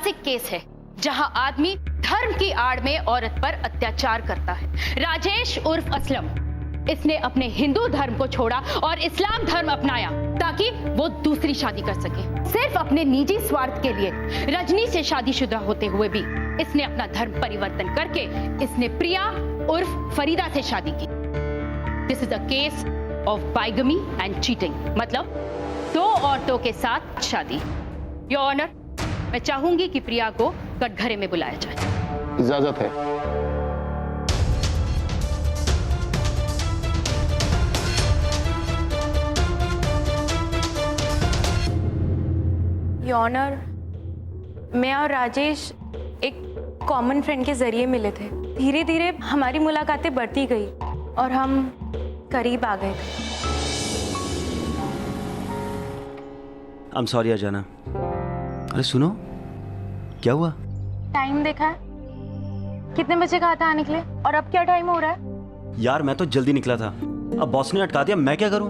Classic case है जहां आदमी धर्म की आड़ में औरत पर अत्याचार करता है। राजेश उर्फ असलम, इसने अपने हिंदू धर्म को छोड़ा और इस्लाम धर्म अपनाया ताकि वो दूसरी शादी कर सके। सिर्फ अपने निजी स्वार्थ के लिए रजनी से शादीशुदा होते हुए भी इसने अपना धर्म परिवर्तन करके इसने प्रिया उर्फ फरीदा से शादी की। This is a case of bigamy and cheating, मतलब दो औरतों के साथ शादी। योर ऑनर, मैं चाहूंगी कि प्रिया को कटघरे में बुलाया जाए। इजाजत है। योर ऑनर, मैं और राजेश एक कॉमन फ्रेंड के जरिए मिले थे। धीरे धीरे हमारी मुलाकातें बढ़ती गई और हम करीब आ गए थे। I'm sorry अजाना। अरे सुनो, क्या हुआ? टाइम देखा है? कितने बजे कहा था आने के लिए और अब क्या टाइम हो रहा है? यार मैं तो जल्दी निकला था, अब बॉस ने अटका दिया, मैं क्या करूं?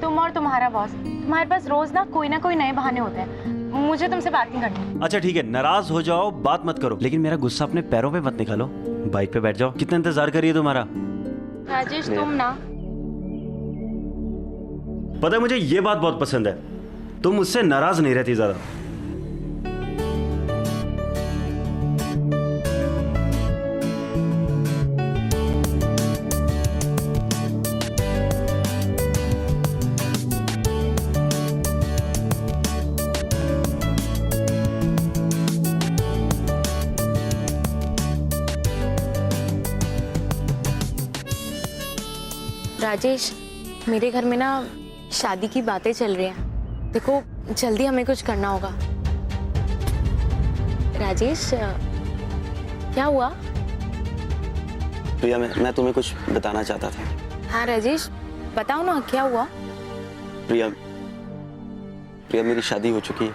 तुम और तुम्हारा बॉस, तुम्हारे पास रोज ना कोई नए बहाने होते हैं। मुझे तुमसे बात नहीं करनी। अच्छा ठीक है, नाराज हो जाओ, बात मत करो, लेकिन मेरा गुस्सा अपने पैरों पे मत निकालो। बाइक पे बैठ जाओ, कितना इंतजार करिए तुम्हारा। राजेश तुम ना, पता है मुझे ये बात बहुत पसंद है, तुम मुझसे नाराज नहीं रहती ज्यादा। राजेश, मेरे घर में ना शादी की बातें चल रही हैं। देखो, जल्दी हमें कुछ करना होगा। राजेश, क्या हुआ? प्रिया, मैं तुम्हें कुछ बताना चाहता था। हाँ राजेश, बताओ ना, क्या हुआ? प्रिया, मेरी शादी हो चुकी है।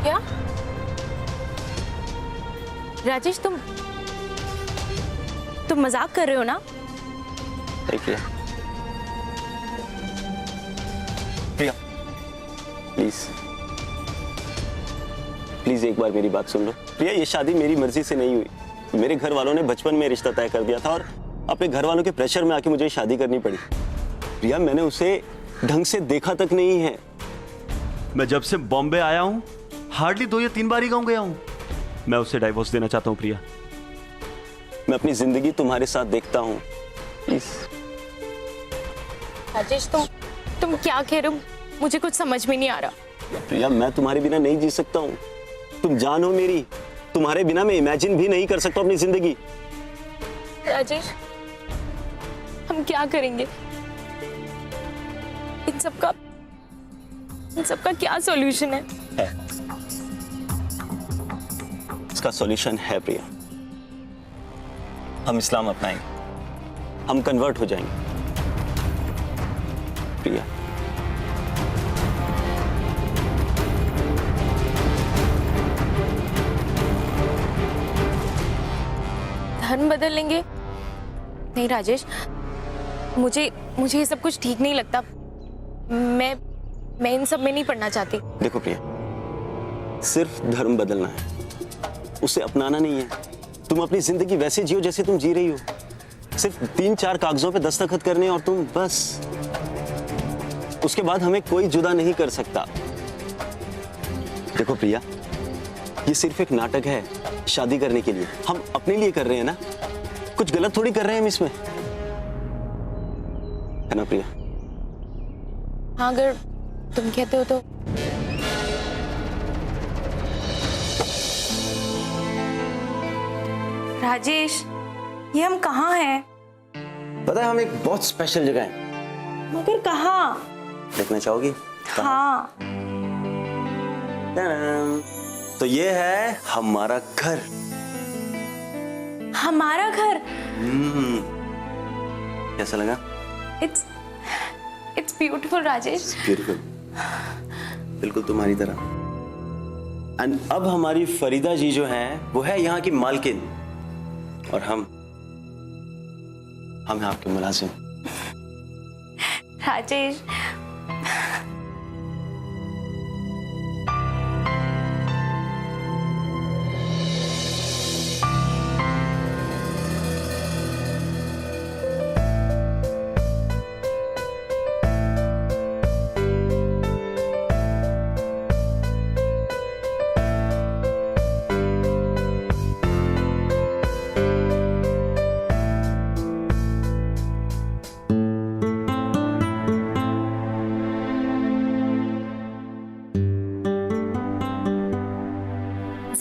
क्या? राजेश, तुम मजाक कर रहे हो ना? नहीं प्रिया, प्लीज एक बार मेरी बात सुन लो। प्रिया, ये शादी मेरी मर्जी से नहीं हुई। मेरे घर वालों ने बचपन में रिश्ता तय कर दिया था और अपने घर वालों के प्रेशर में आके मुझे शादी करनी पड़ी। प्रिया, मैंने उसे ढंग से देखा तक नहीं है। मैं जब से बॉम्बे आया हूँ हार्डली 2 या 3 बार ही गाँव गया हूँ। मैं उसे डाइवोर्स देना चाहता हूँ प्रिया। मैं अपनी जिंदगी तुम्हारे साथ देखता हूँ, प्लीज। राजेश, तुम क्या कह रहे हो? मुझे कुछ समझ में नहीं आ रहा। प्रिया, मैं तुम्हारे बिना नहीं जी सकता हूँ। तुम जान हो मेरी, तुम्हारे बिना मैं इमेजिन भी नहीं कर सकता अपनी जिंदगी। राजेश, हम क्या करेंगे? इन सबका क्या सॉल्यूशन है? इसका सॉल्यूशन है प्रिया, हम इस्लाम अपनाएंगे, हम कन्वर्ट हो जाएंगे। प्रिया, धर्म बदल लेंगे? नहीं राजेश, मुझे ये सब कुछ ठीक नहीं लगता। मैं इन सब में नहीं पढ़ना चाहती। देखो प्रिया, सिर्फ धर्म बदलना है, उसे अपनाना नहीं है। तुम अपनी जिंदगी वैसे जियो जैसे तुम जी रही हो। सिर्फ 3-4 कागजों पे दस्तखत करने और तुम बस। उसके बाद हमें कोई जुदा नहीं कर सकता। देखो प्रिया, ये सिर्फ एक नाटक है शादी करने के लिए। हम अपने लिए कर रहे हैं ना, कुछ गलत थोड़ी कर रहे हैं हम इसमें, है ना प्रिया? हाँ, अगर तुम कहते हो तो। राजेश, ये हम कहाँ हैं? पता है, हम एक बहुत स्पेशल जगह है। मगर कहाँ? देखना चाहोगी? हाँ। तो ये है हमारा घर। हमारा घर? कैसा लगा? It's beautiful Rajesh. ब्यूटीफुल, बिल्कुल तुम्हारी तरह। एंड अब हमारी फरीदा जी जो हैं वो है यहाँ की मालकिन और हम हैं आपके मुलाजिम। राजेश,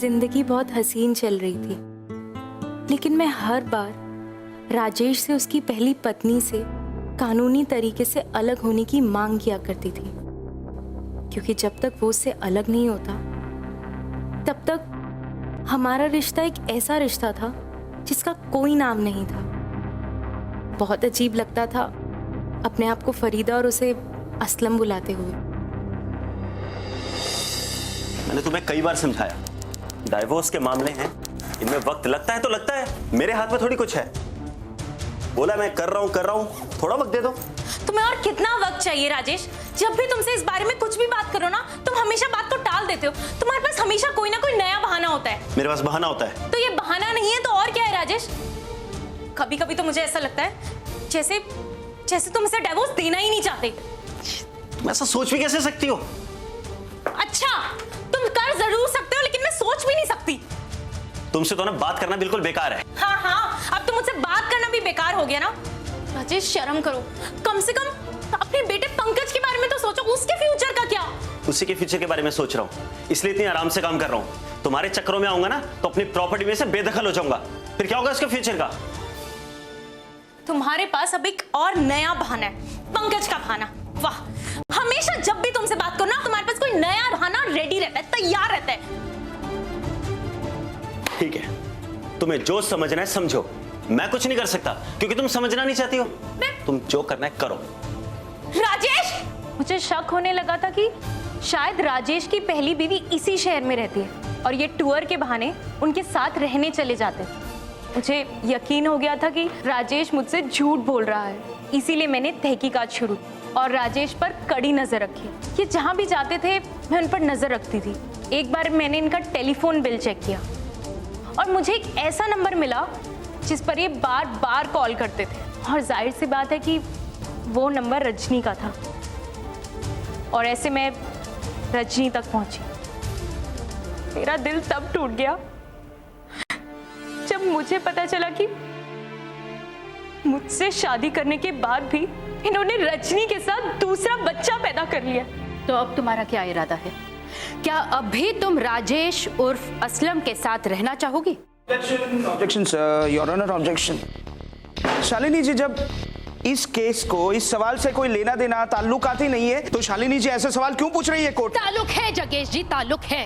जिंदगी बहुत हसीन चल रही थी, लेकिन मैं हर बार राजेश से उसकी पहली पत्नी से कानूनी तरीके से अलग होने की मांग किया करती थी, क्योंकि जब तक वो उससे अलग नहीं होता तब तक हमारा रिश्ता एक ऐसा रिश्ता था जिसका कोई नाम नहीं था। बहुत अजीब लगता था अपने आप को फरीदा और उसे असलम बुलाते हुए। मैंने तुम्हें कई बार समझाया, डाइवोर्स के मामले हैं, इनमें वक्त लगता है तो लगता है, मेरे हाथ में थोड़ी कुछ है। बोला मैं कर रहा हूँ, थोड़ा वक्त दे दो। तुम्हें और कितना वक्त चाहिए राजेश? जब भी तुमसे इस बारे में कुछ भी बात करो ना, तुम हमेशा बात को टाल देते हो। तुम्हारे पास हमेशा कोई ना कोई नया बहाना होता है। मेरे पास बहाना होता है तो ये बहाना नहीं है तो और क्या है राजेश? कभी कभी तो मुझे ऐसा लगता है जैसे तुम इसे डिवोर्स देना ही नहीं चाहते। तुम ऐसा सोच भी कैसे सकती हो? अच्छा, तुम कर जरूर सकते हो, लेकिन मैं सोच भी नहीं सकती। तुमसे तो ना बात करना बिल्कुल बेकार है। हाँ, अब तो मुझसे बात करना भी बेकार हो गया ना। राजेश शर्म करो, कम से कम अपने बेटे पंकज के बारे में तो सोचो। उसके फ्यूचर का क्या? उसी के फ्यूचर के बारे में सोच रहा हूँ, इसलिए इतनी आराम से काम कर रहा हूँ। तुम्हारे चक्करों में आऊंगा ना तो अपनी प्रॉपर्टी में से बेदखल हो जाऊंगा, फिर क्या होगा उसके फ्यूचर का? तुम्हारे पास अब एक और नया बहाना है, पंकज का बहाना। वाह, हमेशा जब भी तुमसे बात करो ना, तुम्हारे पास कोई नया बहाना रेडी रहता है, तैयार रहता है। ठीक है, तुम्हें जो समझना है समझो, मैं कुछ नहीं कर सकता क्योंकि तुम समझना नहीं चाहती हो। तुम जो करना है करो। राजेश, मुझे शक होने लगा था कि शायद राजेश की पहली बीवी इसी शहर में रहती है और ये टूर के बहाने उनके साथ रहने चले जाते हैं। मुझे यकीन हो गया था कि राजेश मुझसे झूठ बोल रहा है, इसीलिए मैंने तहकीकात शुरू और राजेश पर कड़ी नजर रखी। ये जहां भी जाते थे मैं उन पर नजर रखती थी। एक बार मैंने इनका टेलीफोन बिल चेक किया और मुझे एक ऐसा नंबर मिला जिस पर ये बार बार कॉल करते थे, और जाहिर सी बात है कि वो नंबर रजनी का था। और ऐसे मैं रजनी तक पहुंची। मेरा दिल तब टूट गया जब मुझे पता चला कि मुझसे शादी करने के बाद भी इन्होंने रजनी के साथ दूसरा बच्चा पैदा कर लिया। तो अब तुम्हारा क्या इरादा है? क्या अब भी तुम राजेश उर्फ असलम के साथ रहना चाहोगी? Objection sir, your honour, objection. Shalini ji, जब इस केस को इस सवाल से कोई लेना देना ताल्लुकात ही नहीं है तो शालिनी जी ऐसे सवाल क्यों पूछ रही है कोर्ट? ताल्लुक है जगेश जी, ताल्लुक है।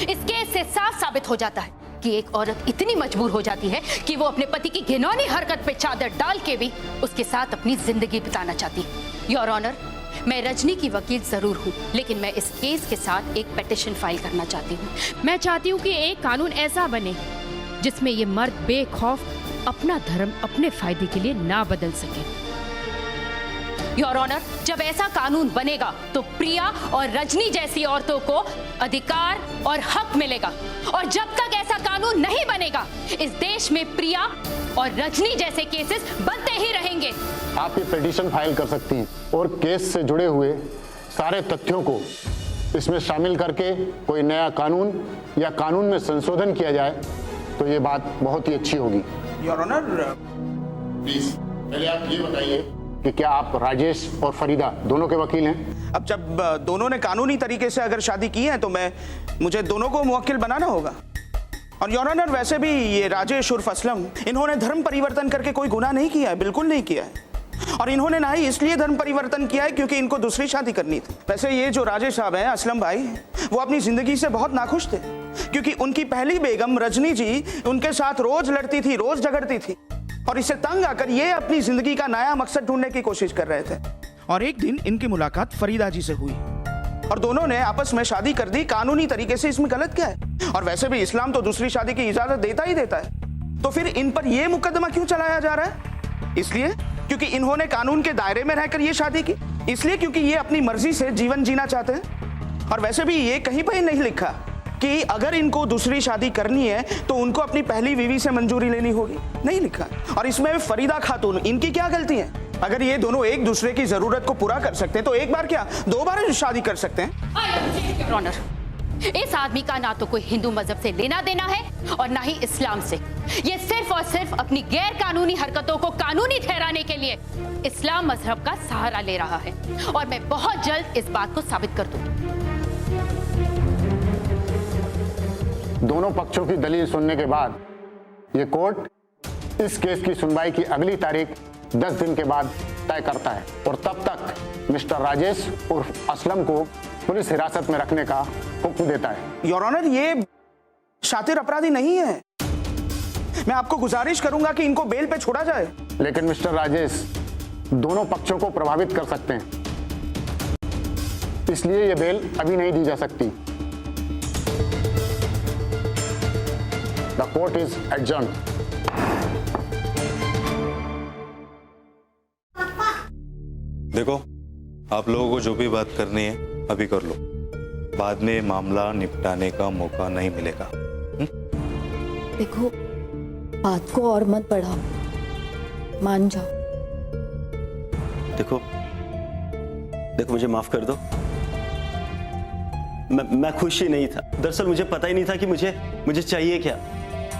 इस केस से साफ साबित हो जाता है कि एक औरत इतनी मजबूर हो जाती है कि वो अपने पति की घिनौनी हरकत पे चादर डाल के भी उसके साथ अपनी जिंदगी बिताना चाहती है। योर ऑनर, मैं रजनी की वकील जरूर हूँ, लेकिन मैं इस केस के साथ एक पिटीशन फाइल करना चाहती हूँ। मैं चाहती हूँ कि एक कानून ऐसा बने जिसमें ये मर्द बेखौफ अपना धर्म अपने फायदे के लिए ना बदल सके। योर ऑनर, जब ऐसा कानून बनेगा तो प्रिया और रजनी जैसी औरतों को अधिकार और हक मिलेगा, और जब तक ऐसा कानून नहीं बनेगा इस देश में प्रिया और रजनी जैसे केसेस बनते ही रहेंगे। आप ये पिटीशन फाइल कर सकती हैं और केस से जुड़े हुए सारे तथ्यों को इसमें शामिल करके कोई नया कानून या कानून में संशोधन किया जाए तो ये बात बहुत ही अच्छी होगी। योर ऑनर, प्लीज पहले आप ये बताइए कि क्या आप राजेश और फरीदा दोनों के वकील हैं? अब जब दोनों ने कानूनी तरीके से अगर शादी की है तो मुझे दोनों को मुवक्किल बनाना होगा। और योर ऑनर, वैसे भी ये राजेश उर्फ असलम, इन्होंने धर्म परिवर्तन करके कोई गुनाह नहीं किया है, बिल्कुल नहीं किया है। और इन्होंने ना ही इसलिए धर्म परिवर्तन किया है क्योंकि इनको दूसरी शादी करनी थी। वैसे ये जो राजेश साहब हैं, असलम भाई, वो अपनी जिंदगी से बहुत नाखुश थे क्योंकि उनकी पहली बेगम रजनी जी उनके साथ रोज लड़ती थी, रोज झगड़ती थी, और इससे तंग आकर ये अपनी जिंदगी का नया मकसद ढूंढने की कोशिश कर रहे थे। और एक दिन इनकी मुलाकात फरीदा जी से हुई और दोनों ने आपस में शादी कर दी। कानूनी तरीके से इसमें गलत क्या है? और वैसे भी इस्लाम तो दूसरी शादी की इजाजत देता ही देता है। तो फिर इन पर यह मुकदमा क्यों चलाया जा रहा है? इसलिए क्योंकि इन्होंने कानून के दायरे में रहकर यह शादी की, इसलिए क्योंकि ये अपनी मर्जी से जीवन जीना चाहते हैं। और वैसे भी ये कहीं पर नहीं लिखा कि अगर इनको दूसरी शादी करनी है तो उनको अपनी पहली बीवी से मंजूरी लेनी होगी, नहीं लिखा। और इसमें फरीदा खातून, इनकी क्या गलती है? अगर ये दोनों एक दूसरे की जरूरत को पूरा कर सकते हैं तो एक बार क्या 2 बार शादी कर सकते हैं। ऑनर, इस आदमी का ना तो कोई हिंदू मजहब से लेना देना है और ना ही इस्लाम से। ये सिर्फ और सिर्फ अपनी गैर कानूनी हरकतों को कानूनी ठहराने के लिए इस्लाम मजहब का सहारा ले रहा है, और मैं बहुत जल्द इस बात को साबित कर दूंगी। दोनों पक्षों की दलील सुनने के बाद ये कोर्ट इस केस की सुनवाई की अगली तारीख 10 दिन के बाद तय करता है और तब तक मिस्टर राजेश उर्फ असलम को पुलिस हिरासत में रखने का हुक्म देता है। योर ऑनर, ये शातिर अपराधी नहीं है। मैं आपको गुजारिश करूंगा कि इनको बेल पे छोड़ा जाए। लेकिन मिस्टर राजेश दोनों पक्षों को प्रभावित कर सकते हैं, इसलिए ये बेल अभी नहीं दी जा सकती। The court is adjourned. देखो, आप लोगों को जो भी बात करनी है अभी कर लो, बाद में मामला निपटाने का मौका नहीं मिलेगा। देखो, बात को और मत बढ़ाओ, मान जाओ। देखो मुझे माफ कर दो। मैं खुश ही नहीं था। दरअसल मुझे पता ही नहीं था कि मुझे चाहिए क्या।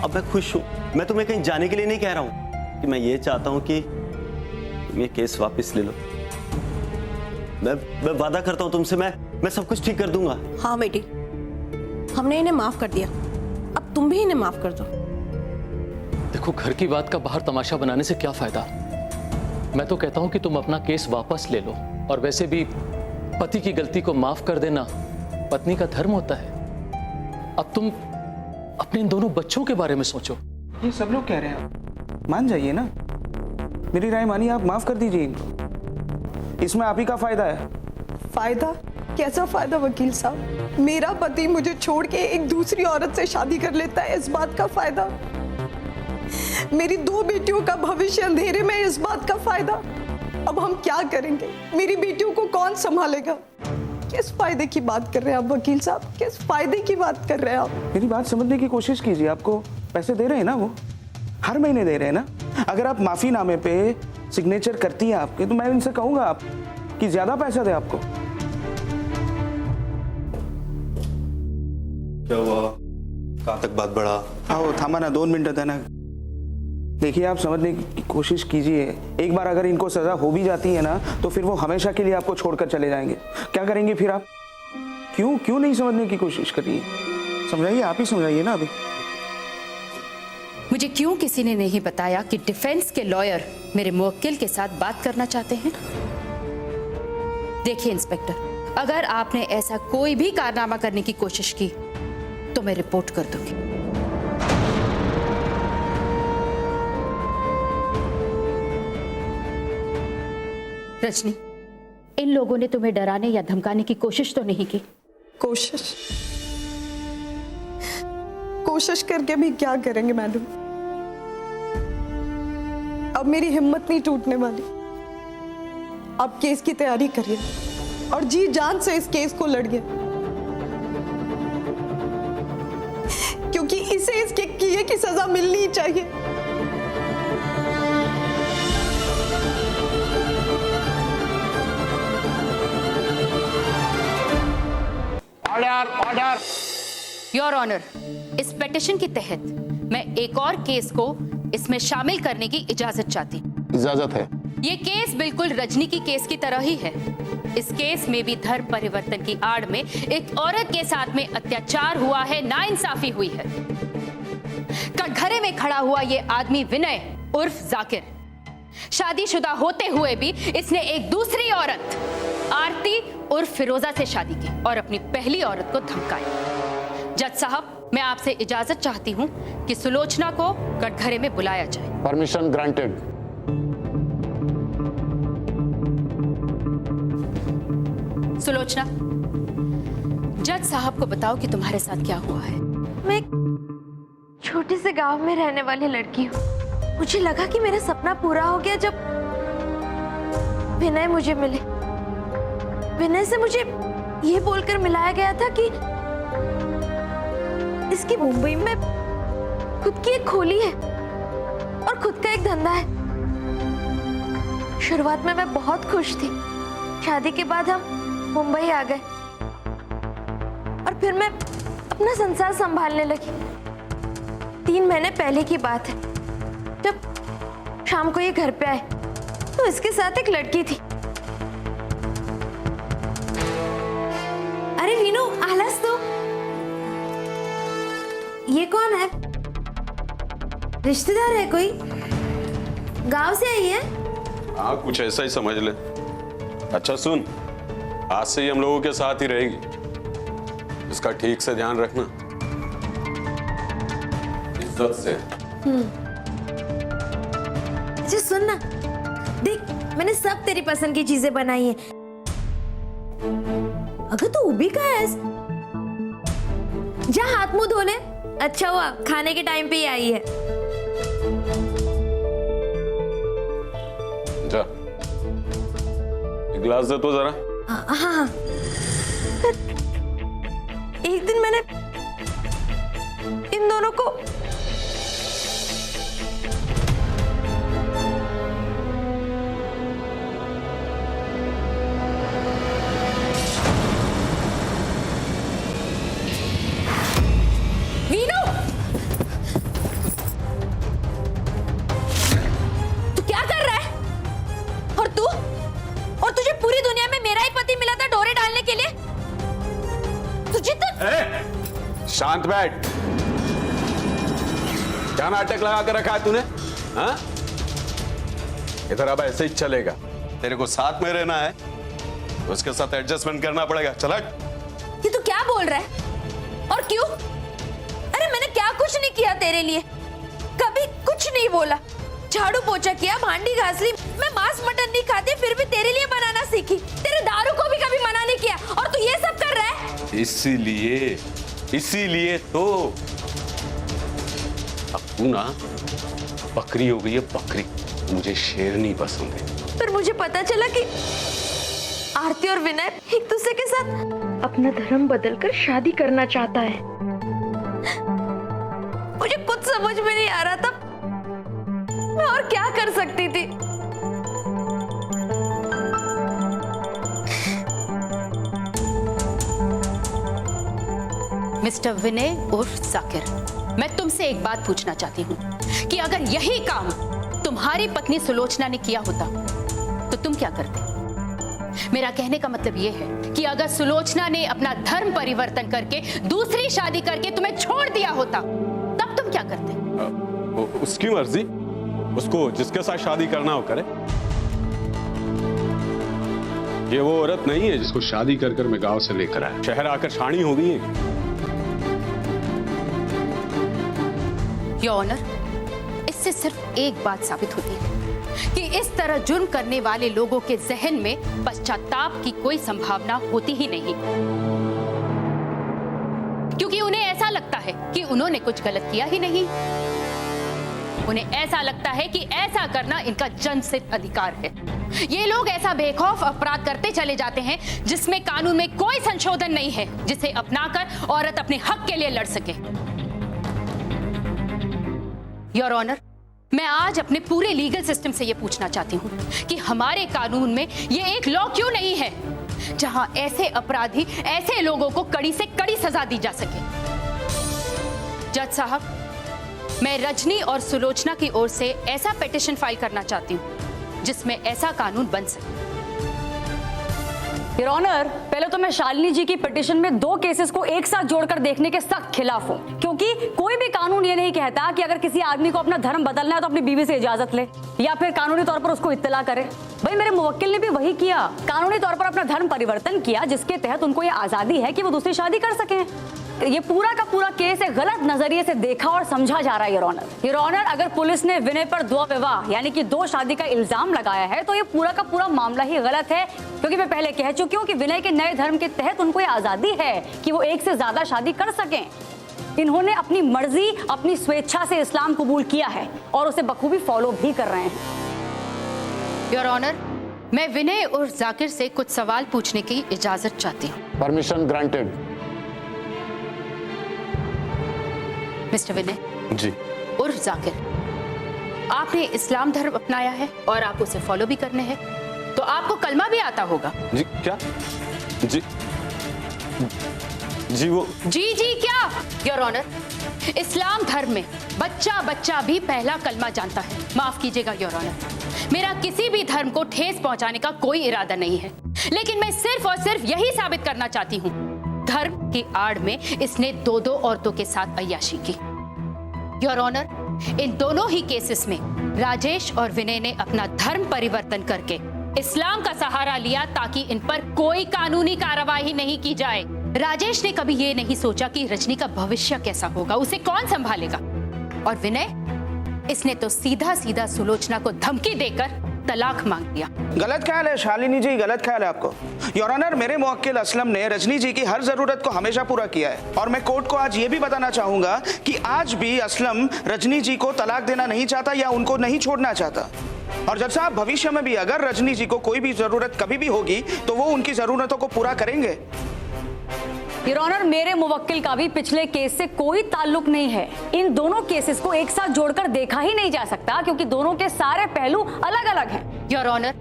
अब मैं खुश हूं। मैं तुम्हें कहीं जाने के लिए नहीं कह रहा हूं कि मैं ये चाहता हूं कि तुम ये केस वापस ले लो। मैं वादा करता हूं तुमसे, मैं सब कुछ ठीक कर दूंगा। हाँ बेटी, हमने इन्हें माफ कर दिया, अब तुम भी इन्हें माफ कर दो। देखो, घर की बात का बाहर तमाशा बनाने से क्या फायदा। मैं तो कहता हूं कि तुम अपना केस वापस ले लो। और वैसे भी पति की गलती को माफ कर देना पत्नी का धर्म होता है। अब तुम अपने इन दोनों बच्चों के बारे में सोचो। ये सब लोग कह रहे हैं, आप मान जाइए ना। मेरी राय मानिए, आप माफ कर दीजिए इनको। इसमें आप ही का फायदा है। फायदा? कैसा फायदा वकील साहब? मेरा पति मुझे छोड़ के एक दूसरी औरत से शादी कर लेता है, इस बात का फायदा? मेरी 2 बेटियों का भविष्य अंधेरे में, इस बात का फायदा? अब हम क्या करेंगे? मेरी बेटियों को कौन संभालेगा? किस फायदे की बात कर रहे हैं आप वकील साहब? किस फायदे की बात कर रहे हैं आप? मेरी बात समझने की कोशिश कीजिए। आपको पैसे दे रहे हैं ना, वो हर महीने दे रहे हैं ना। अगर आप माफीनामे पे सिग्नेचर करती हैं आपके, तो मैं इनसे कहूंगा आप कि ज्यादा पैसा दे आपको। क्या हुआ? कहाँ तक बात बढ़ा? आओ, थामा ना, 2 मिनट है ना। देखिए, आप समझने की कोशिश कीजिए। एक बार अगर इनको सजा हो भी जाती है ना, तो फिर वो हमेशा के लिए आपको छोड़कर चले जाएंगे। क्या करेंगे फिर आप? क्यों नहीं समझने की कोशिश करिए? समझाइए, आप ही समझाइए ना। अभी मुझे क्यों किसी ने नहीं बताया कि डिफेंस के लॉयर मेरे मुवक्किल के साथ बात करना चाहते हैं? देखिए इंस्पेक्टर, अगर आपने ऐसा कोई भी कारनामा करने की कोशिश की तो मैं रिपोर्ट कर दूंगी। रजनी, इन लोगों ने तुम्हें डराने या धमकाने की कोशिश तो नहीं की? कोशिश करके भी क्या करेंगे मैडम? अब मेरी हिम्मत नहीं टूटने वाली। आप केस की तैयारी करिए और जी जान से इस केस को लड़िए, क्योंकि इसे इसके किए की सजा मिलनी चाहिए। ऑर्डर। योर ऑनर, इस पिटीशन के तहत मैं एक और केस को इसमें शामिल करने की इजाजत चाहती हूँ। इजाजत है। ये केस बिल्कुल रजनी की केस की तरह ही है। इस केस में भी धर्म परिवर्तन की आड़ में एक औरत के साथ में अत्याचार हुआ है, नाइंसाफी हुई है। कटघरे में खड़ा हुआ ये आदमी विनय उर्फ जाकिर, शादीशुदा होते हुए भी इसने एक दूसरी औरत आरती उर्फ फिरोजा से शादी की और अपनी पहली औरत को धमकाया। जज साहब, मैं आपसे इजाजत चाहती हूं कि सुलोचना को कटघरे में बुलाया जाए। Permission granted. सुलोचना, जज साहब को बताओ कि तुम्हारे साथ क्या हुआ है। मैं एक छोटे से गांव में रहने वाली लड़की हूँ। मुझे लगा कि मेरा सपना पूरा हो गया जब विनय मुझे मिले। विनय से मुझे ये बोलकर मिलाया गया था कि इसकी मुंबई में खुद की एक खोली है और खुद का एक धंधा है। शुरुआत में मैं बहुत खुश थी। शादी के बाद हम मुंबई आ गए और फिर मैं अपना संसार संभालने लगी। 3 महीने पहले की बात है, जब शाम को ये घर पे आए तो इसके साथ एक लड़की थी। अरे वीनू, आलस तो। ये कौन है? रिश्तेदार है कोई? गांव से आई है? हाँ, कुछ ऐसा ही समझ ले। अच्छा सुन, आज से ही हम लोगों के साथ ही रहेगी, इसका ठीक से ध्यान रखना, इज्जत से। अच्छा सुन ना, देख मैंने सब तेरी पसंद की चीजें बनाई हैं। अगर तू उबी का है, जा हाथ मुंह धो ले। अच्छा हुआ खाने के टाइम पे ही आई है। जा, एक गिलास दे तो जरा। हाँ, एक दिन मैंने इन दोनों को शांत बैठ। क्या नाटक लगा कर रखा है तूने? हाँ? इधर अब ऐसे ही चलेगा। तेरे को साथ में रहना है तो उसके साथ एडजस्टमेंट करना पड़ेगा। चल ये तू क्या बोल रहा है और क्यों? अरे मैंने क्या कुछ नहीं किया तेरे लिए, कभी कुछ नहीं बोला। झाड़ू पोछा किया, भांडी घास ली। मैं मांस मटन नहीं खाती, फिर भी तेरे लिए बनाना सीखी। तेरे दारू को भी कभी मना नहीं किया और तू ये सब कर रहा है। इसीलिए तो अब तू ना बकरी हो गई है, बकरी। मुझे शेरनी पसंद है। पर मुझे पता चला कि आरती और विनय एक दूसरे के साथ अपना धर्म बदलकर शादी करना चाहता है। मुझे कुछ समझ में नहीं आ रहा था मैं और क्या कर सकती थी। मिस्टर विनय उर्फ जाकिर, मैं तुमसे एक बात पूछना चाहती हूँ कि अगर यही काम तुम्हारी पत्नी सुलोचना ने किया होता तो तुम क्या करते? मेरा कहने का मतलब यह है कि अगर सुलोचना ने अपना धर्म परिवर्तन करके दूसरी शादी करके तुम्हें छोड़ दिया होता तब तुम क्या करते? उसकी मर्जी, उसको जिसके साथ शादी करना हो करे। ये वो औरत नहीं है जिसको शादी कर कर मैं गांव से लेकर आया, शहर आकर शानी हो गई है। योर ऑनर, इससे सिर्फ एक बात साबित होती है कि इस तरह जुर्म करने वाले लोगों के जहन में पश्चाताप की कोई संभावना होती ही नहीं, क्योंकि उन्हें ऐसा लगता है कि उन्होंने कुछ गलत किया ही नहीं। उन्हें ऐसा लगता है कि ऐसा करना इनका जन्मसिद्ध अधिकार है। ये लोग ऐसा बेखौफ अपराध करते चले जाते हैं जिसमें कानून में कोई संशोधन नहीं है, जिसे अपनाकर औरत अपने हक के लिए लड़ सके। योर ऑनर, मैं आज अपने पूरे लीगल सिस्टम से यह पूछना चाहती हूं कि हमारे कानून में यह एक लॉ क्यों नहीं है जहां ऐसे अपराधी, ऐसे लोगों को कड़ी से कड़ी सजा दी जा सके। जज साहब, मैं रजनी और सुलोचना की ओर से ऐसा पिटीशन फाइल करना चाहती हूं जिसमें ऐसा कानून बन सके। योर ऑनर, पहले तो मैं शालिनी जी की पिटीशन में 2 केसेस को एक साथ जोड़कर देखने के सख्त खिलाफ हूँ, क्योंकि कोई भी कानून ये नहीं कहता कि अगर किसी आदमी को अपना धर्म बदलना है तो अपनी बीवी से इजाजत ले या फिर कानूनी तौर पर उसको इत्तला करे। भाई मेरे मुवक्किल ने भी वही किया, कानूनी तौर पर अपना धर्म परिवर्तन किया जिसके तहत उनको ये आजादी है कि वो दूसरी शादी कर सकें। ये पूरा का पूरा केस एक गलत नजरिए से देखा और समझा जा रहा है योर ऑनर। योर ऑनर, अगर पुलिस ने विनय पर 2 विवाह यानी कि 2 शादी का इल्जाम लगाया है तो ये पूरा का पूरा मामला ही गलत है, क्योंकि मैं पहले कह चुकी हूँ कि विनय के नए धर्म के तहत उनको ये आजादी है कि वो एक से ज्यादा शादी कर सकें। इन्होंने अपनी मर्जी, अपनी स्वेच्छा से इस्लाम कबूल किया है और उसे बखूबी फॉलो भी कर रहे हैं। योर ऑनर, मैं विनय और जाकिर से कुछ सवाल पूछने की इजाजत चाहती हूँ। Permission granted. मिस्टर विनय जी उर्फ जाकिर, आपने इस्लाम धर्म अपनाया है और आप उसे फॉलो भी करने हैं, तो आपको कलमा भी आता होगा। जी क्या? जी वो जी क्या? योर ऑनर, इस्लाम धर्म में बच्चा बच्चा भी पहला कलमा जानता है। माफ कीजिएगा योर ऑनर, मेरा किसी भी धर्म को ठेस पहुंचाने का कोई इरादा नहीं है, लेकिन मैं सिर्फ और सिर्फ यही साबित करना चाहती हूँ, धर्म की आड़ में इसने दो औरतों के साथ अय्याशी की। योर ऑनर, इन दोनों ही केसेस में राजेश और विनय ने अपना धर्म परिवर्तन करके इस्लाम का सहारा लिया ताकि इन पर कोई कानूनी कार्रवाई नहीं की जाए। राजेश ने कभी ये नहीं सोचा कि रजनी का भविष्य कैसा होगा, उसे कौन संभालेगा। और विनय, इसने तो सीधा सीधा सुलोचना को धमकी देकर तलाक मांग लिया। गलत ख्याल है शालिनी जी, गलत ख्याल है आपको। योर ऑनर, मेरे मुवक्किल असलम ने रजनी जी की हर जरूरत को हमेशा पूरा किया है और मैं कोर्ट को आज ये भी बताना चाहूंगा कि आज भी असलम रजनी जी को तलाक देना नहीं चाहता या उनको नहीं छोड़ना चाहता। और जज साहब, भविष्य में भी अगर रजनी जी को कोई भी जरूरत कभी भी होगी तो वो उनकी जरूरतों को पूरा करेंगे। योर ऑनर, मेरे मुवक्किल का भी पिछले केस से कोई ताल्लुक नहीं है। इन दोनों केसेस को एक साथ जोड़कर देखा ही नहीं जा सकता क्योंकि दोनों के सारे पहलू अलग अलग हैं। योर ऑनर,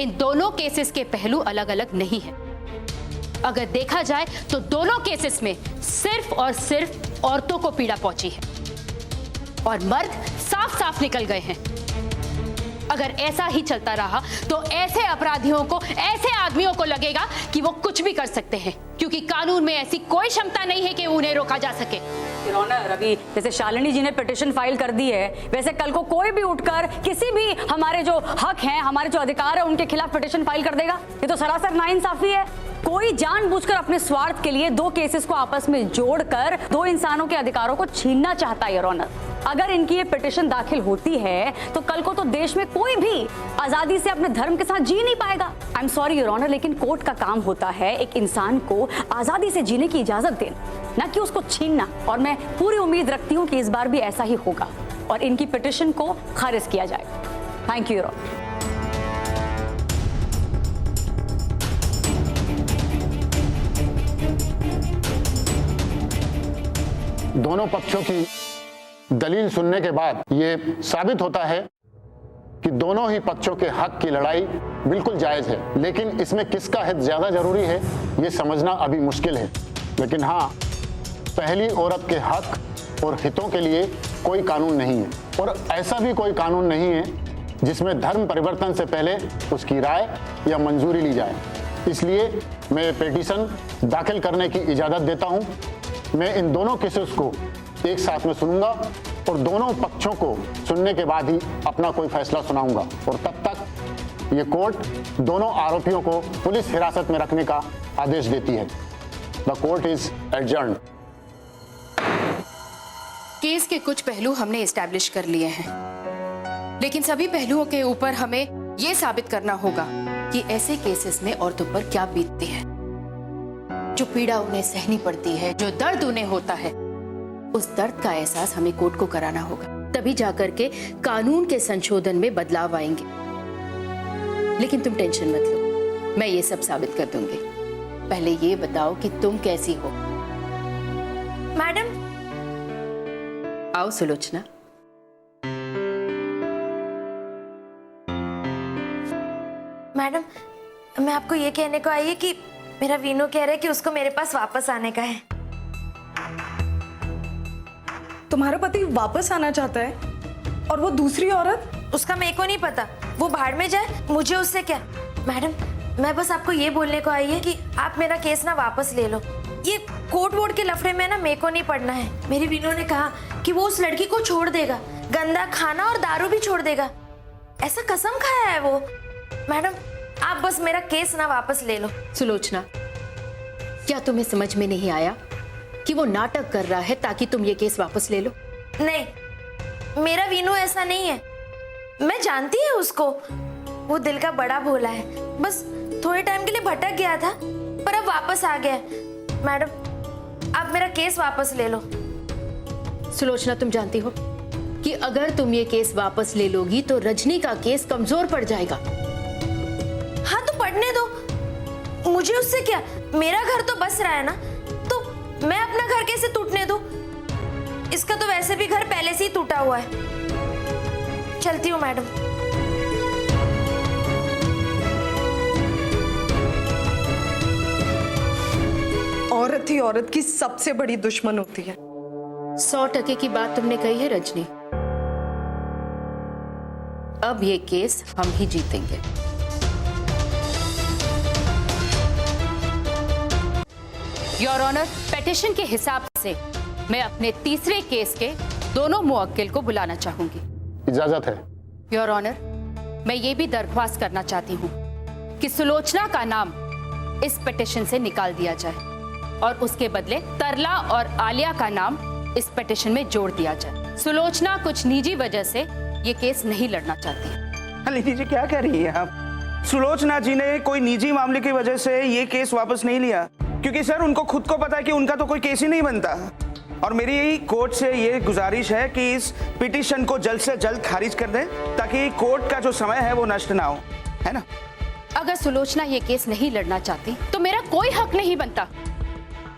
इन दोनों केसेस के पहलू अलग अलग नहीं है। अगर देखा जाए तो दोनों केसेस में सिर्फ और सिर्फ औरतों को पीड़ा पहुंची है और मर्द साफ साफ निकल गए हैं। अगर ऐसा ही चलता रहा तो ऐसे अपराधियों को, ऐसे आदमियों को लगेगा कि वो कुछ भी कर सकते हैं क्योंकि कानून में ऐसी कोई क्षमता नहीं है कि उन्हें रोका जा सके। योर ऑनर, अभी जैसे शालिनी जी ने पिटीशन फाइल कर दी है, वैसे कल को कोई भी उठकर किसी भी हमारे जो हक हैं, हमारे जो अधिकार है, उनके खिलाफ पिटीशन फाइल कर देगा। ये तो सरासर नाइंसाफी है। कोई जानबूझकर अपने स्वार्थ के लिए दो केसेस को आपस में जोड़कर दो इंसानों के अधिकारों को छीनना चाहता है। योर ऑनर, अगर इनकी ये पिटीशन दाखिल होती है तो कल को तो देश में कोई भी आजादी से अपने धर्म के साथ जी नहीं पाएगा। I am sorry your honour, लेकिन कोर्ट का काम होता है एक इंसान को आजादी से जीने की इजाजत देना, ना कि उसको छीनना। और मैं पूरी उम्मीद रखती हूँ कि इस बार भी ऐसा ही होगा और इनकी पिटीशन को खारिज किया जाएगा। Thank you your honour. दोनों पक्षों की दलील सुनने के बाद ये साबित होता है कि दोनों ही पक्षों के हक की लड़ाई बिल्कुल जायज है, लेकिन इसमें किसका हित ज्यादा जरूरी है ये समझना अभी मुश्किल है। लेकिन हाँ, पहली औरत के हक और हितों के लिए कोई कानून नहीं है और ऐसा भी कोई कानून नहीं है जिसमें धर्म परिवर्तन से पहले उसकी राय या मंजूरी ली जाए। इसलिए मैं पिटीशन दाखिल करने की इजाजत देता हूं। मैं इन दोनों केसेस को एक साथ में सुनूंगा और दोनों पक्षों को सुनने के बाद ही अपना कोई फैसला सुनाऊंगा और तब तक ये कोर्ट दोनों आरोपियों को पुलिस हिरासत में रखने का आदेश देती है। The court is adjourned. Case के कुछ पहलू हमने एस्टैब्लिश कर लिए हैं, लेकिन सभी पहलुओं के ऊपर हमें यह साबित करना होगा कि ऐसे केसेस में औरतों पर क्या बीतती है, जो पीड़ा उन्हें सहनी पड़ती है, जो दर्द उन्हें होता है। उस दर्द का एहसास हमें कोर्ट को कराना होगा, तभी जाकर के कानून के संशोधन में बदलाव आएंगे। लेकिन तुम टेंशन मत लो, मैं ये सब साबित कर दूंगी। पहले ये बताओ कि तुम कैसी हो। मैडम। आओ सुलोचना। मैडम, मैं आपको ये कहने को आई है कि मेरा वीनू कह रहा है कि उसको मेरे पास वापस आने का है। तुम्हारा पति वापस आना चाहता है और वो दूसरी औरत? उसका मेरे को नहीं पता, वो भाड़ में जाए, मुझे उससे क्या। मैडम, मैं बस आपको ये बोलने को आई है कि आप मेरा केस ना वापस ले लो। ये कोर्ट वोर्ट के लफड़े में ना मेरे को नहीं पड़ना है। मेरी वीनू ने कहा कि वो उस लड़की को छोड़ देगा, गंदा खाना और दारू भी छोड़ देगा, ऐसा कसम खाया है वो। मैडम, आप बस मेरा केस ना वापस ले लो। सुलोचना, क्या तुम्हें समझ में नहीं आया कि वो नाटक कर रहा है ताकि तुम ये केस वापस ले लो? नहीं, मेरा वीनू ऐसा नहीं है, मैं जानती है उसको। वो दिल का बड़ा भोला है, बस थोड़े टाइम के लिए भटक गया था पर अब वापस आ गया। मैडम, आप मेरा केस वापस ले लो। सुलोचना, तुम जानती हो कि अगर तुम ये केस वापस ले लोगी तो रजनी का केस कमजोर पड़ जाएगा। हाँ तो पढ़ने दो, मुझे उससे क्या, मेरा घर तो बस रहा है ना, तो मैं अपना घर कैसे टूटने दूं? इसका तो वैसे भी घर पहले से ही टूटा हुआ है। चलती हूँ मैडम। औरत ही औरत की सबसे बड़ी दुश्मन होती है। 100% की बात तुमने कही है रजनी। अब ये केस हम ही जीतेंगे। योर ऑनर, पेटिशन के हिसाब से मैं अपने तीसरे केस के दोनों मुवक्किल को बुलाना चाहूंगी। इजाजत है। योर ऑनर, मैं ये भी दरख्वास्त करना चाहती हूँ कि सुलोचना का नाम इस पिटीशन से निकाल दिया जाए और उसके बदले तरला और आलिया का नाम इस पिटीशन में जोड़ दिया जाए। सुलोचना कुछ निजी वजह से ये केस नहीं लड़ना चाहती। शालिनी जी क्या कह रही है आप? सुलोचना जी ने कोई निजी मामले की वजह से ये केस वापस नहीं लिया, क्योंकि सर उनको खुद को पता है कि उनका तो कोई केस ही नहीं बनता। और मेरी कोर्ट से ये गुजारिश है कि इस पिटीशन को जल्द से जल्द खारिज कर दें, ताकि कोर्ट का जो समय है वो नष्ट ना हो, है ना? अगर सुलोचना ये केस नहीं लड़ना चाहती तो मेरा कोई हक नहीं बनता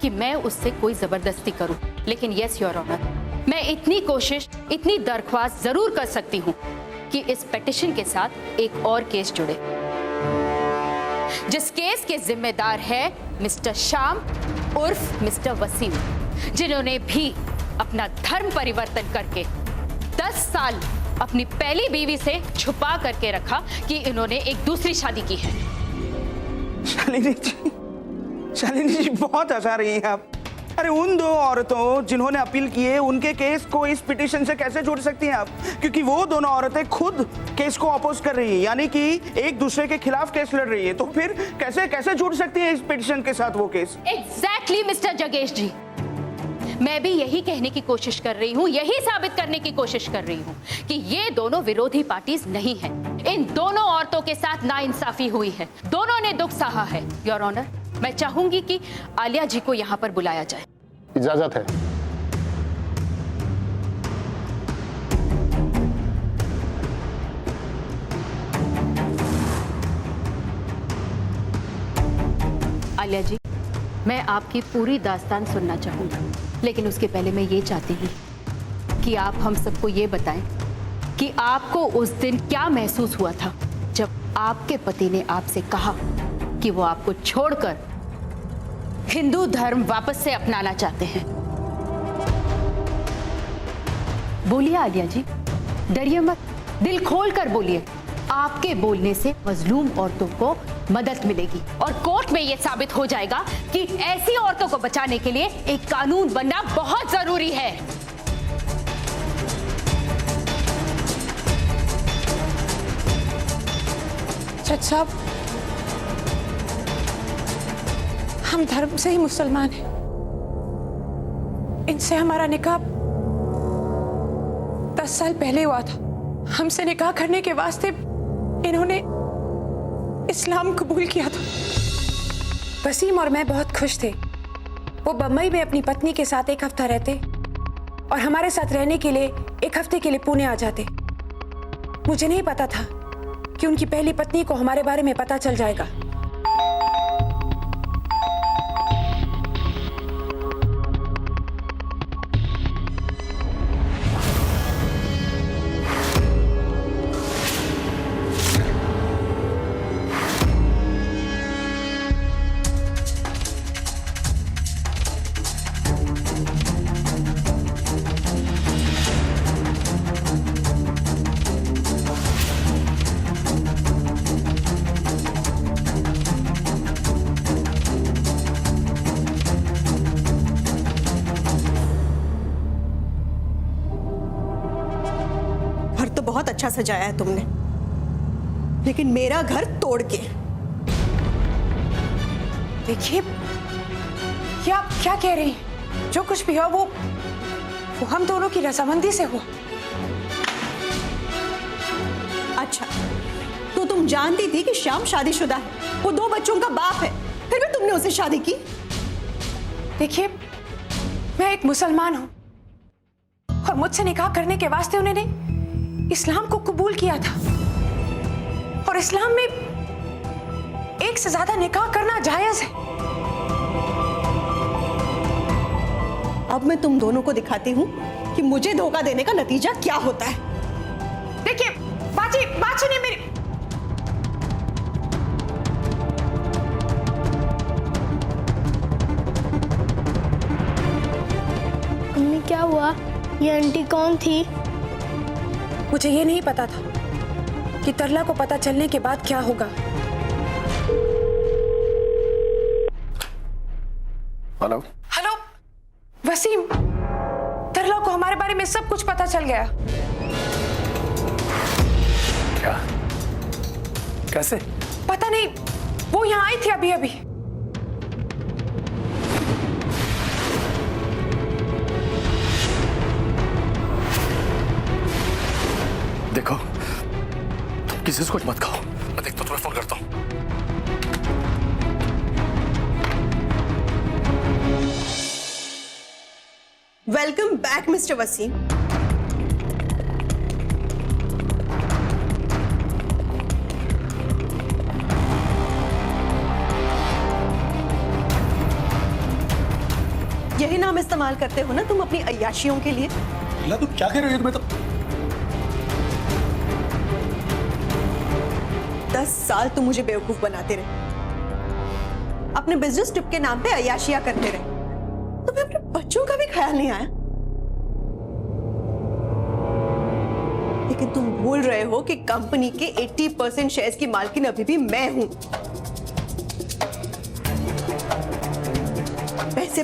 कि मैं उससे कोई जबरदस्ती करूं। लेकिन यस योर ऑनर, मैं इतनी कोशिश, इतनी दरख्वास्त जरूर कर सकती हूं कि इस पिटीशन के साथ एक और केस जुड़े, जिस केस के जिम्मेदार है मिस्टर श्याम उर्फ मिस्टर वसीम, जिन्होंने भी अपना धर्म परिवर्तन करके 10 साल अपनी पहली बीवी से छुपा करके रखा कि इन्होंने एक दूसरी शादी की है। शालिनी जी बहुत हंसा रही हैं आप। अरे उन दो औरतों जिन्होंने अपील की है, उनके केस को इस पिटीशन से कैसे जोड़ सकती हैं आप? क्योंकि वो दोनों औरतें खुद केस को अपोज कर रही हैं, यानी कि एक दूसरे के खिलाफ केस लड़ रही है। तो फिर कैसे कैसे जुड़ सकती है इस पिटीशन के साथ वो केस? एग्जैक्टली मिस्टर जगेश जी, मैं भी यही कहने की कोशिश कर रही हूँ, यही साबित करने की कोशिश कर रही हूँ कि ये दोनों विरोधी पार्टीज नहीं हैं। इन दोनों औरतों के साथ नाइंसाफी हुई है, दोनों ने दुख सहा है। योर ऑनर, मैं चाहूंगी कि आलिया जी को यहाँ पर बुलाया जाए। इजाजत है। आलिया जी, मैं आपकी पूरी दास्तान सुनना चाहूंगी, लेकिन उसके पहले मैं ये चाहती हूँ कि आप हम सबको ये बताएं कि आपको उस दिन क्या महसूस हुआ था जब आपके पति ने आपसे कहा कि वो आपको छोड़कर हिंदू धर्म वापस से अपनाना चाहते हैं। बोलिए आलिया जी, डरिए मत, दिल खोल कर बोलिए। आपके बोलने से मजलूम औरतों को मदद मिलेगी और कोर्ट में यह साबित हो जाएगा कि ऐसी औरतों को बचाने के लिए एक कानून बनना बहुत जरूरी है। जज साहब, हम धर्म से ही मुसलमान हैं। इनसे हमारा निकाह 10 साल पहले हुआ था। हमसे निकाह करने के वास्ते इन्होंने इस्लाम कबूल किया था। वसीम और मैं बहुत खुश थे। वो बम्बई में अपनी पत्नी के साथ 1 हफ्ता रहते और हमारे साथ रहने के लिए 1 हफ्ते के लिए पुणे आ जाते। मुझे नहीं पता था कि उनकी पहली पत्नी को हमारे बारे में पता चल जाएगा। बहुत अच्छा सजाया है तुमने, लेकिन मेरा घर तोड़ के। देखिए, क्या क्या कह रही हैं? जो कुछ भी हुआ वो हम दोनों की रजामंदी से हुआ। अच्छा, तो तुम जानती थी कि श्याम शादीशुदा है, वो 2 बच्चों का बाप है, फिर भी तुमने उसे शादी की? देखिए, मैं एक मुसलमान हूं और मुझसे निकाह करने के वास्ते उन्होंने इस्लाम को कबूल किया था और इस्लाम में 1 से ज्यादा निकाह करना जायज है। अब मैं तुम दोनों को दिखाती हूं कि मुझे धोखा देने का नतीजा क्या होता है। देखिए बाजी, बात सुनिए मेरी। अम्मी, क्या हुआ? ये आंटी कौन थी? मुझे ये नहीं पता था कि तरला को पता चलने के बाद क्या होगा। हेलो हेलो वसीम, तरला को हमारे बारे में सब कुछ पता चल गया। क्या? कैसे? पता नहीं, वो यहाँ आई थी अभी अभी। देखो, तुम किसी से कुछ मत कहो, मैं देखता हूँ, तुम्हें फोन करता हूँ। Welcome back mister Waseem. यही नाम इस्तेमाल करते हो ना तुम अपनी अय्याशियों के लिए? ला, तुम क्या कह रहे हो? तुम्हें तो 10 साल तुम मुझे बेवकूफ बनाते रहे, अपने बिजनेस ट्रिप के नाम पे अय्याशियां करते रहे। तुम्हें अपने बच्चों का भी ख्याल नहीं आया। लेकिन तुम भूल रहे हो कि कंपनी के 80% शेयर्स की मालकिन अभी भी मैं हूं।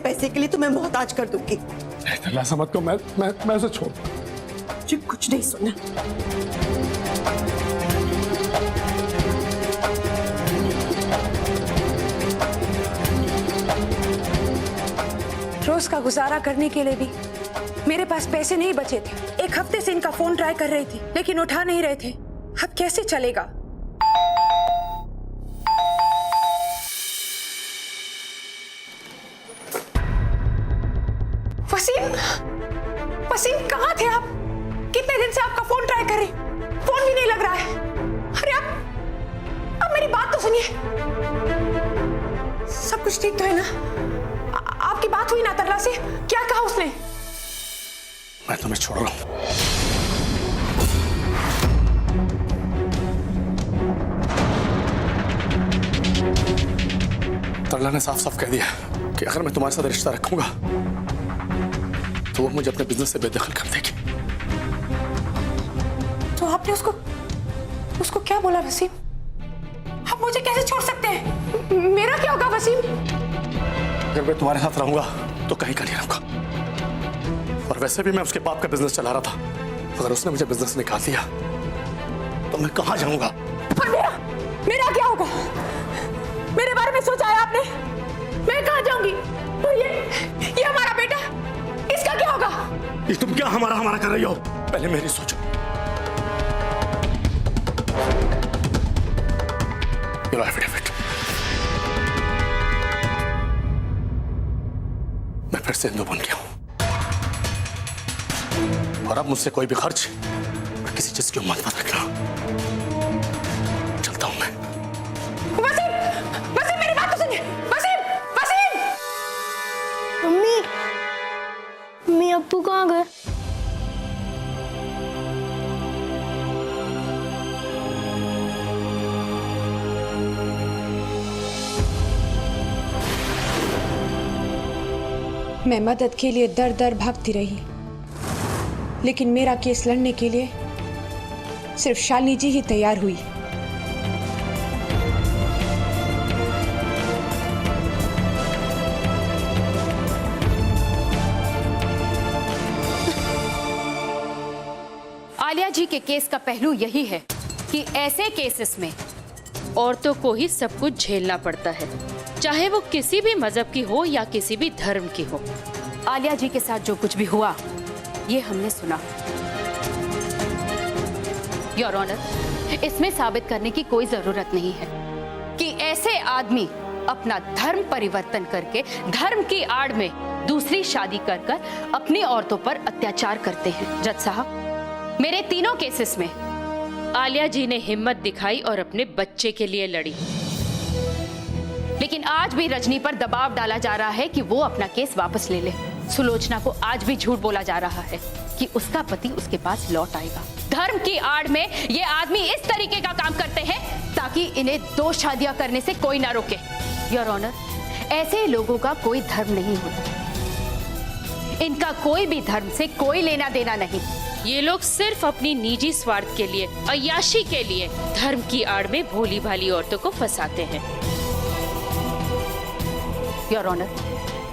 पैसे के लिए तुम्हें मोहताज कर दूंगी। ऐसा मत कहो, मैं उसे छोड़। मुझे कुछ नहीं सुनना। रोज का गुजारा करने के लिए भी मेरे पास पैसे नहीं बचे थे। 1 हफ्ते से इनका फोन ट्राई कर रही थी लेकिन उठा नहीं रहे थे। अब कैसे चलेगा? वसीम कहाँ थे आप? कितने दिन से आपका फोन ट्राई कर रही, फोन भी नहीं लग रहा है। अरे अब मेरी बात तो सुनिए। सब कुछ ठीक तो है ना? आपकी बात हुई ना तरला से? क्या कहा उसने? मैं तुम्हें छोड़ रहा हूं। तरला ने साफ साफ कह दिया कि अगर मैं तुम्हारे साथ रिश्ता रखूंगा तो वो मुझे अपने बिजनेस से बेदखल कर देगी। तो आपने उसको क्या बोला वसीम? आप मुझे कैसे छोड़ सकते हैं? मेरा क्या होगा वसीम? अगर मैं तुम्हारे साथ रहूंगा तो कहीं का नहीं रहूंगा। और वैसे भी मैं उसके बाप का बिजनेस चला रहा था। अगर उसने मुझे बिजनेस निकाल दिया तो मैं कहां जाऊंगा? और मेरा क्या होगा? मेरे बारे में सोचा है आपने? मैं कहां जाऊंगी? और ये हमारा बेटा, इसका क्या होगा? ये तुम क्या हमारा कर रही हो? पहले मेरी सोचो। ये लो एफिडेविट। मैं फिर से हिंदू बन गया हूं और अब मुझसे कोई भी खर्च मैं किसी चीज की उम्मीद मत रखना। चलता हूं मैं। वसीम मेरी बात तो सुनिए। वसीम! मम्मी अप्पू कहाँ गए? मैं मदद के लिए दर दर भागती रही, लेकिन मेरा केस लड़ने के लिए सिर्फ शालिनी जी ही तैयार हुई। आलिया जी के केस का पहलू यही है कि ऐसे केसेस में औरतों को ही सब कुछ झेलना पड़ता है, चाहे वो किसी भी मजहब की हो या किसी भी धर्म की हो। आलिया जी के साथ जो कुछ भी हुआ ये हमने सुना। योर ऑनर, इसमें साबित करने की कोई जरूरत नहीं है कि ऐसे आदमी अपना धर्म परिवर्तन करके धर्म की आड़ में दूसरी शादी कर अपनी औरतों पर अत्याचार करते हैं। जज साहब, मेरे तीनों केसेस में आलिया जी ने हिम्मत दिखाई और अपने बच्चे के लिए लड़ी, लेकिन आज भी रजनी पर दबाव डाला जा रहा है कि वो अपना केस वापस ले ले। सुलोचना को आज भी झूठ बोला जा रहा है कि उसका पति उसके पास लौट आएगा। धर्म की आड़ में ये आदमी इस तरीके का काम करते हैं ताकि इन्हें 2 शादियां करने से कोई ना रोके। योर ऑनर, ऐसे लोगों का कोई धर्म नहीं होता। इनका कोई भी धर्म से कोई लेना देना नहीं। ये लोग सिर्फ अपनी निजी स्वार्थ के लिए, अय्याशी के लिए धर्म की आड़ में भोली भाली औरतों को फंसाते हैं। योर ऑनर,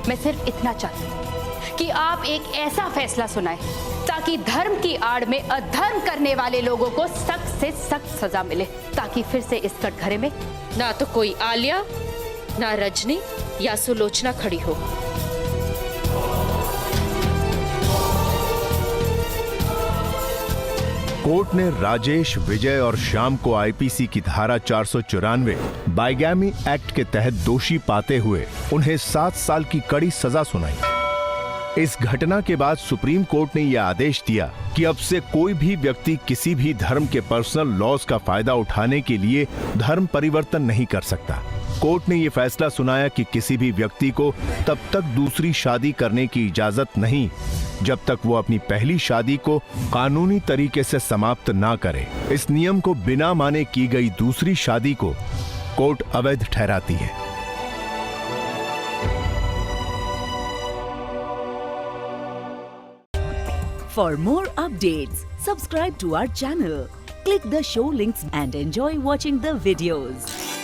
मैं सिर्फ इतना चाहती हूँ कि आप एक ऐसा फैसला सुनाएं ताकि धर्म की आड़ में अधर्म करने वाले लोगों को सख्त से सख्त सजा मिले, ताकि फिर से इस कटघरे में ना तो कोई आलिया, ना रजनी या सुलोचना खड़ी हो। कोर्ट ने राजेश, विजय और श्याम को आईपीसी की धारा 494 बाइगैमी एक्ट के तहत दोषी पाते हुए उन्हें 7 साल की कड़ी सजा सुनाई। इस घटना के बाद सुप्रीम कोर्ट ने यह आदेश दिया कि अब से कोई भी व्यक्ति किसी भी धर्म के पर्सनल लॉज का फायदा उठाने के लिए धर्म परिवर्तन नहीं कर सकता। कोर्ट ने यह फैसला सुनाया कि किसी भी व्यक्ति को तब तक दूसरी शादी करने की इजाजत नहीं जब तक वो अपनी पहली शादी को कानूनी तरीके से समाप्त ना करे। इस नियम को बिना माने की गई दूसरी शादी को कोर्ट अवैध ठहराती है। For more updates, subscribe to our channel, click the show links and enjoy watching the videos.